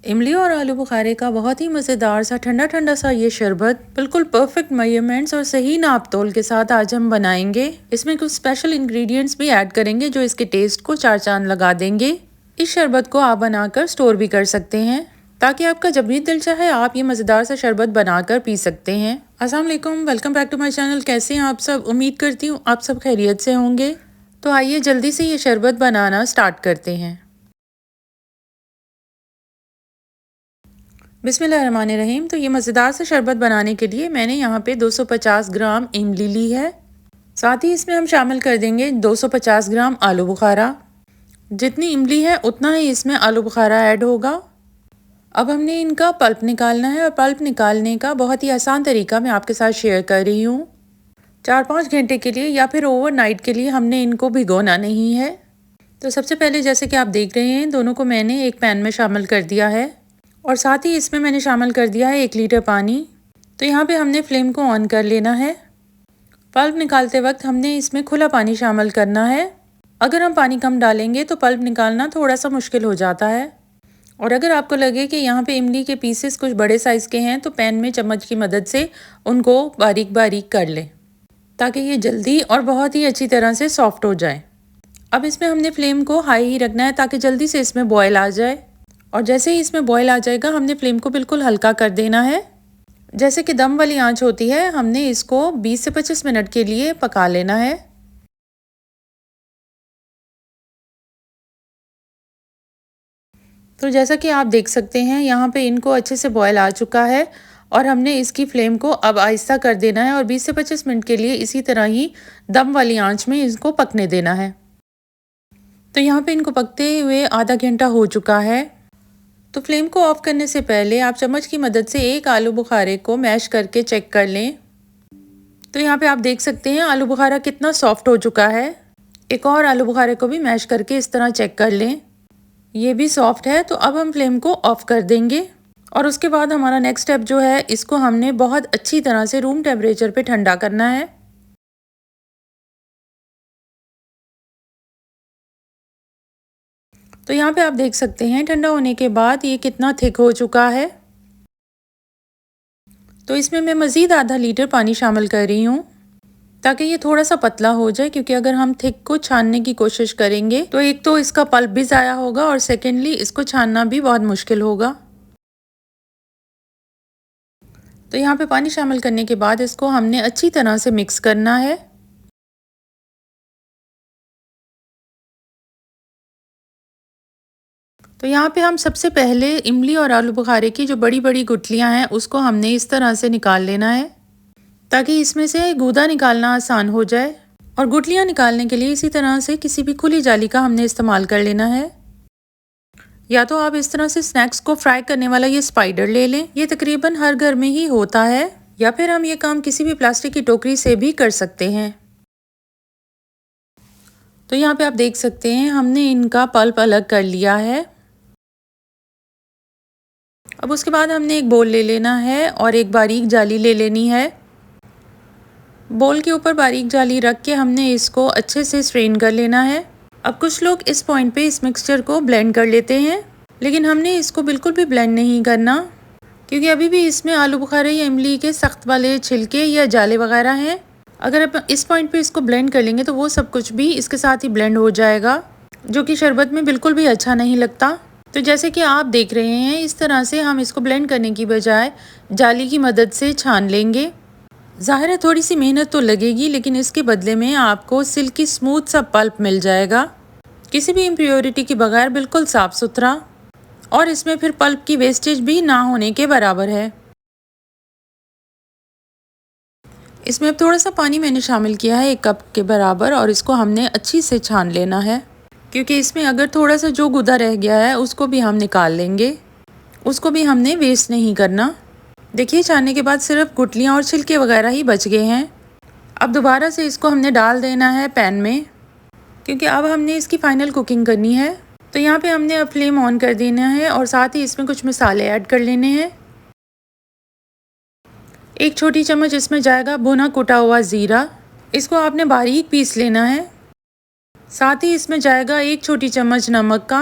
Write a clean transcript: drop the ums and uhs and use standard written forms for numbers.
इमली और आलू बुखारे का बहुत ही मज़ेदार सा ठंडा ठंडा सा ये शरबत बिल्कुल परफेक्ट मेजरमेंट्स और सही नाप तोल के साथ आज हम बनाएंगे। इसमें कुछ स्पेशल इंग्रेडिएंट्स भी ऐड करेंगे जो इसके टेस्ट को चार चांद लगा देंगे। इस शरबत को आप बनाकर स्टोर भी कर सकते हैं ताकि आपका जब भी दिल चाहे आप ये मज़ेदार सा शरबत बनाकर पी सकते हैं। अस्सलाम वालेकुम, welcome back to my channel. कैसे हैं आप सब? उम्मीद करती हूँ आप सब खैरियत से होंगे। तो आइए जल्दी से ये शरबत बनाना स्टार्ट करते हैं। बिस्मिल्लाहिर्रहमानिर्रहीम। तो ये मज़ेदार से शरबत बनाने के लिए मैंने यहाँ पे 250 ग्राम इमली ली है। साथ ही इसमें हम शामिल कर देंगे 250 ग्राम आलू बुखारा। जितनी इमली है उतना ही इसमें आलू बुखारा ऐड होगा। अब हमने इनका पल्प निकालना है और पल्प निकालने का बहुत ही आसान तरीका मैं आपके साथ शेयर कर रही हूँ। 4-5 घंटे के लिए या फिर ओवरनाइट के लिए हमने इनको भिगोना नहीं है। तो सबसे पहले जैसे कि आप देख रहे हैं दोनों को मैंने एक पैन में शामिल कर दिया है और साथ ही इसमें मैंने शामिल कर दिया है 1 लीटर पानी। तो यहाँ पे हमने फ्लेम को ऑन कर लेना है। पल्प निकालते वक्त हमने इसमें खुला पानी शामिल करना है। अगर हम पानी कम डालेंगे तो पल्प निकालना थोड़ा सा मुश्किल हो जाता है। और अगर आपको लगे कि यहाँ पे इमली के पीसेस कुछ बड़े साइज़ के हैं तो पैन में चम्मच की मदद से उनको बारीक बारीक कर लें ताकि ये जल्दी और बहुत ही अच्छी तरह से सॉफ्ट हो जाए। अब इसमें हमने फ्लेम को हाई ही रखना है ताकि जल्दी से इसमें बॉयल आ जाए। और जैसे ही इसमें बॉयल आ जाएगा हमने फ्लेम को बिल्कुल हल्का कर देना है। जैसे कि दम वाली आंच होती है हमने इसको 20 से 25 मिनट के लिए पका लेना है। तो जैसा कि आप देख सकते हैं यहाँ पे इनको अच्छे से बॉयल आ चुका है और हमने इसकी फ्लेम को अब आहिस्ता कर देना है और 20 से 25 मिनट के लिए इसी तरह ही दम वाली आंच में इसको पकने देना है। तो यहाँ पे इनको पकते हुए आधा घंटा हो चुका है। तो फ्लेम को ऑफ करने से पहले आप चम्मच की मदद से एक आलू बुखारे को मैश करके चेक कर लें। तो यहाँ पे आप देख सकते हैं आलू बुखारा कितना सॉफ्ट हो चुका है। एक और आलू बुखारे को भी मैश करके इस तरह चेक कर लें, ये भी सॉफ्ट है। तो अब हम फ्लेम को ऑफ कर देंगे और उसके बाद हमारा नेक्स्ट स्टेप जो है इसको हमने बहुत अच्छी तरह से रूम टेम्परेचर पे ठंडा करना है। तो यहाँ पे आप देख सकते हैं ठंडा होने के बाद ये कितना थिक हो चुका है। तो इसमें मैं मज़ीद आधा लीटर पानी शामिल कर रही हूँ ताकि ये थोड़ा सा पतला हो जाए, क्योंकि अगर हम थिक को छानने की कोशिश करेंगे तो एक तो इसका पल्प भी ज़ाया होगा और सेकेंडली इसको छानना भी बहुत मुश्किल होगा। तो यहाँ पे पानी शामिल करने के बाद इसको हमने अच्छी तरह से मिक्स करना है। तो यहाँ पे हम सबसे पहले इमली और आलू बुखारे की जो बड़ी बड़ी गुठलियाँ हैं उसको हमने इस तरह से निकाल लेना है ताकि इसमें से गूदा निकालना आसान हो जाए। और गुठलियाँ निकालने के लिए इसी तरह से किसी भी खुली जाली का हमने इस्तेमाल कर लेना है, या तो आप इस तरह से स्नैक्स को फ्राई करने वाला ये स्पाइडर ले लें, ये तकरीबन हर घर में ही होता है, या फिर हम ये काम किसी भी प्लास्टिक की टोकरी से भी कर सकते हैं। तो यहाँ पे आप देख सकते हैं हमने इनका पल्प अलग कर लिया है। अब उसके बाद हमने एक बोल ले लेना है और एक बारीक जाली ले लेनी है। बोल के ऊपर बारीक जाली रख के हमने इसको अच्छे से स्ट्रेन कर लेना है। अब कुछ लोग इस पॉइंट पे इस मिक्सचर को ब्लेंड कर लेते हैं, लेकिन हमने इसको बिल्कुल भी ब्लेंड नहीं करना, क्योंकि अभी भी इसमें आलू बुखारे या इमली के सख्त वाले छिलके या जाले वगैरह हैं। अगर आप इस पॉइंट पे इसको ब्लेंड कर लेंगे तो वो सब कुछ भी इसके साथ ही ब्लेंड हो जाएगा, जो कि शरबत में बिल्कुल भी अच्छा नहीं लगता। तो जैसे कि आप देख रहे हैं इस तरह से हम इसको ब्लेंड करने की बजाय जाली की मदद से छान लेंगे। ज़ाहिर है थोड़ी सी मेहनत तो लगेगी, लेकिन इसके बदले में आपको सिल्की स्मूथ सा पल्प मिल जाएगा, किसी भी इम्प्योरिटी के बगैर बिल्कुल साफ़ सुथरा, और इसमें फिर पल्प की वेस्टेज भी ना होने के बराबर है। इसमें अब थोड़ा सा पानी मैंने शामिल किया है 1 कप के बराबर, और इसको हमने अच्छी से छान लेना है, क्योंकि इसमें अगर थोड़ा सा जो गुदा रह गया है उसको भी हम निकाल लेंगे, उसको भी हमने वेस्ट नहीं करना। देखिए छानने के बाद सिर्फ गुठलियाँ और छिलके वगैरह ही बच गए हैं। अब दोबारा से इसको हमने डाल देना है पैन में, क्योंकि अब हमने इसकी फ़ाइनल कुकिंग करनी है। तो यहाँ पे हमने अब फ्लेम ऑन कर देना है और साथ ही इसमें कुछ मसाले ऐड कर लेने हैं। 1 छोटी चम्मच इसमें जाएगा भुना कुटा हुआ ज़ीरा, इसको आपने बारीक पीस लेना है। साथ ही इसमें जाएगा 1 छोटी चम्मच नमक का,